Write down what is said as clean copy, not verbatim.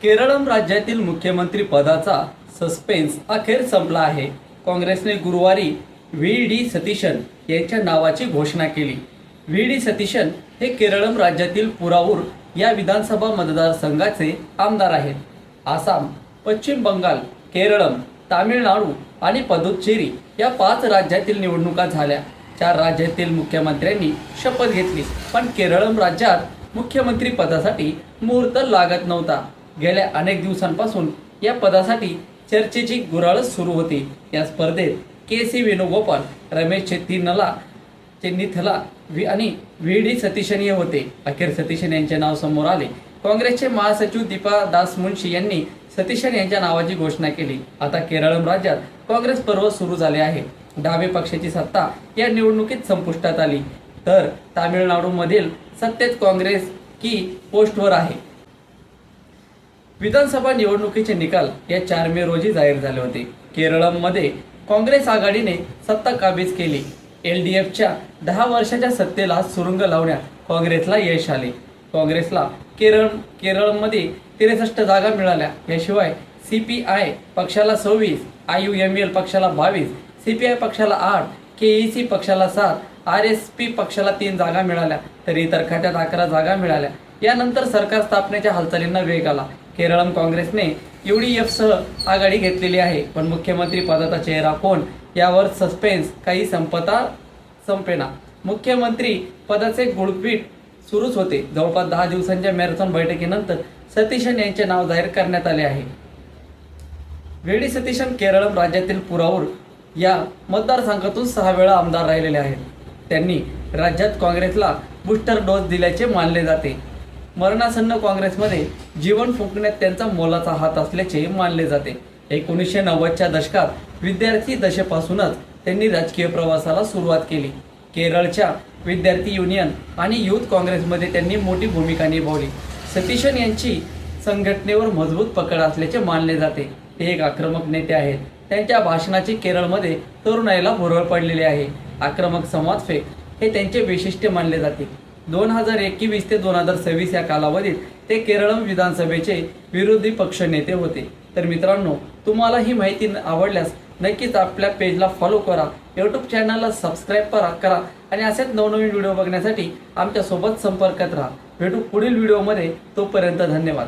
केरळम राज्यातील मुख्यमंत्री पदाचा सस्पेन्स अखेर संपला आहे. काँग्रेसने गुरुवारी व्ही डी सतीशन यांच्या नावाची घोषणा केली. व्ही डी सतीशन हे केरळम राज्यातील पुरावूर या विधानसभा मतदारसंघाचे आमदार आहेत. आसाम, पश्चिम बंगाल, केरळम, तामिळनाडू आणि पुदुच्चेरी या 5 राज्यातील निवडणुका झाल्या. 4 राज्यातील मुख्यमंत्र्यांनी शपथ घेतली, पण केरळम राज्यात मुख्यमंत्री पदासाठी मुहूर्त लागत नव्हता. गेल्या अनेक दिवसांपासून या पदासाठी चर्चेची गुऱ्हाळच सुरू होती. या स्पर्धेत के सी वेणुगोपाल, रमेश चेन्निथला आणि व्ही डी सतीशन हे होते. अखेर सतीशन यांचे नाव समोर आले. काँग्रेसचे महासचिव दीपा दास मुन्शी यांनी सतीशन यांच्या नावाची घोषणा केली. आता केरळम राज्यात काँग्रेस पर्व सुरू झाले आहे. डावे पक्षाची सत्ता या निवडणुकीत संपुष्टात आली, तर तामिळनाडूमधील सत्तेत काँग्रेस की पोस्टवर आहे. विधानसभा निवडणुकीचे निकाल या 4 मे रोजी जाहीर झाले होते. केरळमध्ये काँग्रेस आघाडीने सत्ता काबीज केली. LDFच्या 10 वर्षाच्या सत्तेला सुरुंग लावण्यात काँग्रेसला यश आले. काँग्रेसला केरळमध्ये 63 जागा मिळाल्या. याशिवाय CPI पक्षाला 26, IUML पक्षाला 22, CPI पक्षाला 8, KEC पक्षाला 7, RSP पक्षाला 3 जागा मिळाल्या, तर इतर खात्यात 11 जागा मिळाल्या. यानंतर सरकार स्थापनेच्या हालचालींना वेग आला. केरळम काँग्रेसने UDF आघाडी घेतलेली आहे, पण मुख्यमंत्री पदाचा चेहरा कोण यावर सस्पेन्स काही संपेना. मुख्यमंत्री पदाचे गुळपीट सुरूच होते. जवळपास 10 दिवसांच्या मॅरेथॉन बैठकीनंतर सतीशन यांचे नाव जाहीर करण्यात आले आहे. व्ही डी सतीशन केरळम राज्यातील पुरावूर या मतदारसंघातून 6 वेळा आमदार राहिलेले आहेत. त्यांनी राज्यात काँग्रेसला बूस्टर डोस दिल्याचे मानले जाते. मरणासन्न काँग्रेसमध्ये जीवन फुंकण्यात त्यांचा मोलाचा हात असल्याचे मानले जाते. 1990च्या दशकात विद्यार्थी दशेपासूनच त्यांनी राजकीय प्रवासाला सुरुवात केली. केरळच्या विद्यार्थी युनियन आणि युथ काँग्रेसमध्ये त्यांनी मोठी भूमिका निभावली. सतीशन यांची संघटनेवर मजबूत पकड असल्याचे मानले जाते. ते एक आक्रमक नेते आहेत. त्यांच्या भाषणाची केरळमध्ये तरुणाईला भुरळ पडलेली आहे. आक्रमक संवादफेक हे त्यांचे वैशिष्ट्य मानले जाते. 2021 ते 2026 या कालावधीत ते केरळम विधानसभेचे विरोधी पक्ष नेते होते. तर मित्रांनो, तुम्हाला ही माहिती आवडल्यास नक्कीच आपल्या पेजला फॉलो करा, यूट्यूब चॅनलला सबस्क्राईब करा आणि असेच नवनवीन व्हिडिओ बघण्यासाठी आमच्यासोबत संपर्कात राहा. भेटू पुढील व्हिडिओमध्ये. तोपर्यंत धन्यवाद.